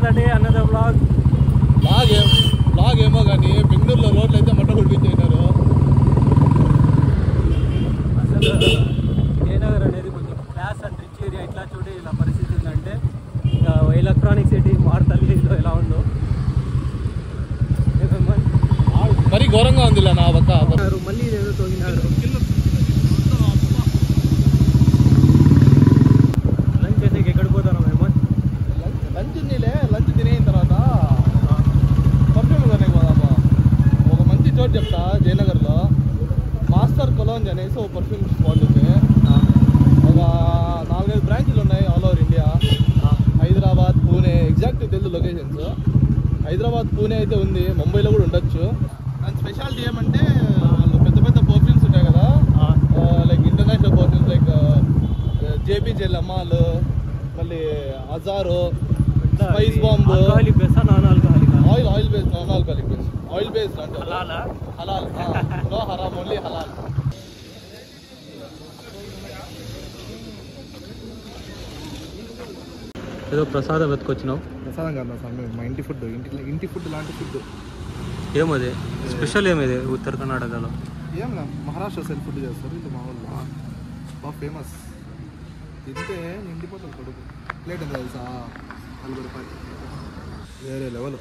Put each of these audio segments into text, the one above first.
yesterday another vlog. Vlog ఏమో కానీ బెంగళూరులో రోడ్లు అయితే మట్ట కొట్టించేసినారు. అసలు జయనగర్ అనేది కొంచెం క్లాస్ అండ్ రిచ్ ఏరియా. ఇట్లా చూడే ఇలా పరిస్థితి ఉందంటే ఇంకా ఎలక్ట్రానిక్ సిటీ మారుతల్లిలో ఎలా ఉందో మరీ ఘోరంగా ఉంది ఇలా నా పక్క. మళ్ళీ ఏదో తోగినారు. లంచ్ చేసేకి ఎక్కడ పోతాను మేము? లంచ్ తినేసిన తర్వాత పర్ఫ్యూమ్ కొనేకి పోదామా? ఒక మంచి చోటు చెప్తా, జయనగర్లో మాస్టర్ కొలోంజ్ అనేసి ఒక పర్ఫ్యూమ్ స్పాట్ ఉంది. ఒక 4-5 బ్రాంచ్లు ఉన్నాయి all over India. Hyderabad, Pune, exact Telugu locations. Hyderabad, Pune అయితే ఉంది, ముంబైలో కూడా ఉండొచ్చు. దాని స్పెషాలిటీ ఏమంటే వాళ్ళు పెద్ద పెద్ద పర్ఫ్యూమ్స్ ఉంటాయి కదా, లైక్ ఇంటర్నేషనల్ పర్ఫ్యూమ్స్ లైక్ జేపీ అమాల్, మళ్ళీ Azzaro, spice bomb, oil based non alcoholic based oil based అంటే హలాల్, నో హరామ్, ఓన్లీ హలాల్. ఏదో ప్రసాదం వెతుకొచ్చినావు. ప్రసాదం కాదు స్వామి, మా ఇంటి ఫుడ్, ఇంటి ఫుడ్ లాంటి ఫుడ్. ఏమది స్పెషల్? ఏమిది ఉత్తర కర్ణాటకలో? ఏం మహారాష్ట్ర సైడ్ ఫుడ్ చేస్తారు ఇది, మా వాళ్ళు బాగా ఫేమస్. తింటే నిండిపోతుంది కొడుకు. ప్లేట్ ఎంత తెలుసా? 40 రూపాయలు. వేరే లెవెల్.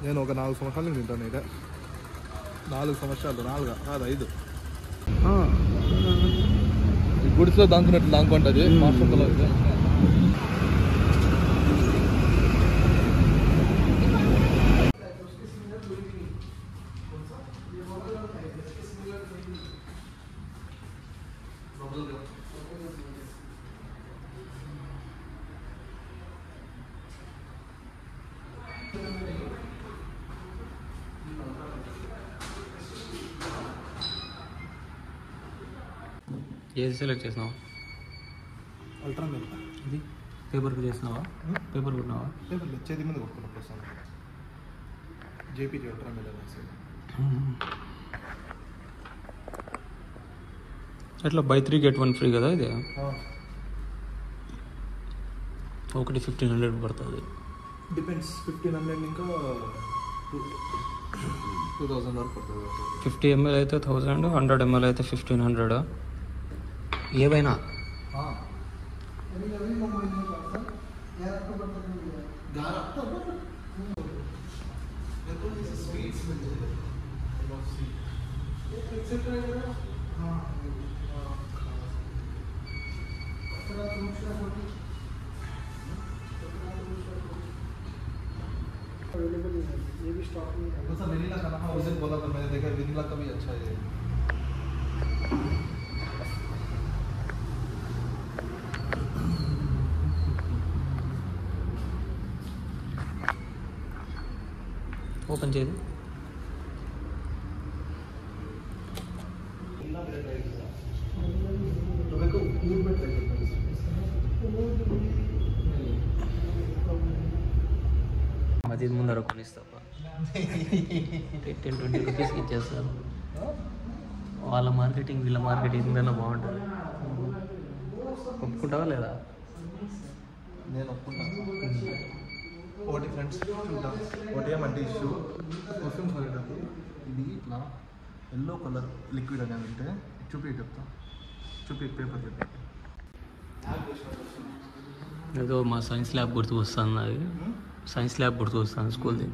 నేను ఒక 4 సంవత్సరాలు తింటాను ఇదే. 4 సంవత్సరాలు, 4 కాదు 5. గుడిలో దాంకున్నట్లు దాంకుంటుంది మాస్టర్లో. ఏది సెలెక్ట్ చేసినావా? Ultra mill. ఇది పేపర్కి చేసినావా? పేపర్ కొట్టినావా? పేపర్ చేతి మీద కొట్టుకున్నా ప్రస్తుతం. జేపీజీ అల్ట్రా మిల్ అనేసి. ఎట్లా బై 3 get 1 ఫ్రీ కదా ఇది? ఒకటి 1500 పడుతుంది. డిపెండ్స్. 1500 ఇంకా 2000 వరకు పడుతుంది. 50 ml అయితే 1000, 100 ml అయితే 1500. ఏవైనా ये भी स्टॉक में है। सर वेनिला का ना, उस दिन बोला था मैंने, देखा वेनिला का भी अच्छा है। ఓపెన్ చేయదు. అది ముందర కొనిస్తా 10-20 రూపీస్కి ఇచ్చేస్తారు. వాళ్ళ మార్కెటింగ్ వీళ్ళ మార్కెటింగ్ కన్నా బాగుంటుంది. ఒప్పుకుంటావా లేదా? నేను ఒప్పుకుంటాను. ఒకటి ఫ్రెండ్స్ చూద్దాం. ఒకటి ఏమంటే ఇష్యూ పర్ఫ్యూమ్స్ కొనేటప్పుడు ఇది ఇట్లా ఎల్లో కలర్ లిక్విడ్ అనేది ఉంటే చూపి చెప్తా. చూపి పేపర్ చెప్పి. ఏదో మా సైన్స్ ల్యాబ్ గుర్తుకు వస్తుంది. అది సైన్స్ ల్యాబ్ గుర్తుకు వస్తుంది స్కూల్ది.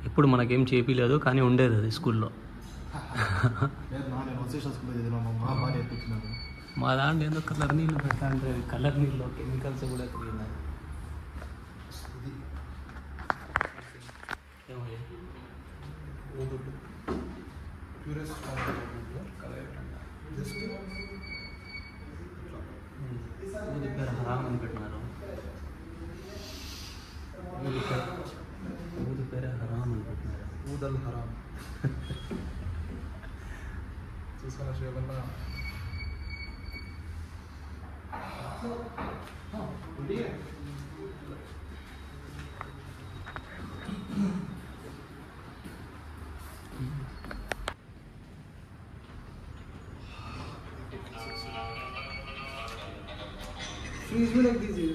ఎప్పుడు మనకేం చేపిలేదు కానీ ఉండేది అది స్కూల్లో. మా దాంట్లో ఏదో కలర్ నీళ్ళు పెట్టా అంటే కలర్ నీళ్ళు కెమికల్స్ కూడా తిరిగినాయి. ఇది పేరు హరామ్ అని పెట్టినారు. ఊది పేరు హరామ్ అని పెట్టినారు. ఊదల్ హరామ్ చూసుకున్న శివన్న फ्रीज में रख दीजिए.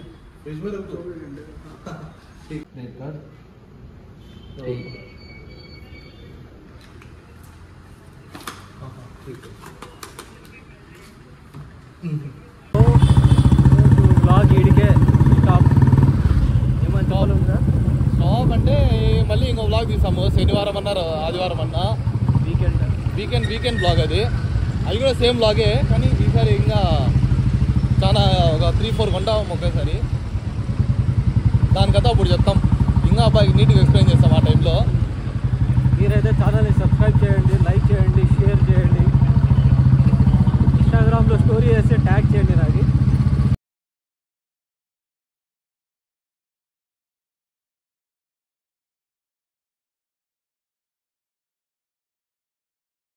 బ్లాగ్ ఈడికే స్టాప్. ఏమని చాలు స్టాప్ అంటే మళ్ళీ ఇంకో బ్లాగ్ తీసాము. శనివారం అన్నారు, ఆదివారం అన్నా, వీకెండ్ బ్లాగ్ అది కూడా సేమ్ బ్లాగే. కానీ ఈసారి ఇంకా చాలా ఒక 3-4 కొంటాం ఒకేసారి. దానికన్నా అప్పుడు చెప్తాం, ఇంకా అబ్బాయికి నీట్గా ఎక్స్ప్లెయిన్ చేస్తాం ఆ టైంలో. మీరైతే ఛానల్ని సబ్స్క్రైబ్ చేయండి, లైక్ చేయండి, షేర్ చేయండి. ఇన్స్టాగ్రామ్లో స్టోరీ వేస్తే ట్యాగ్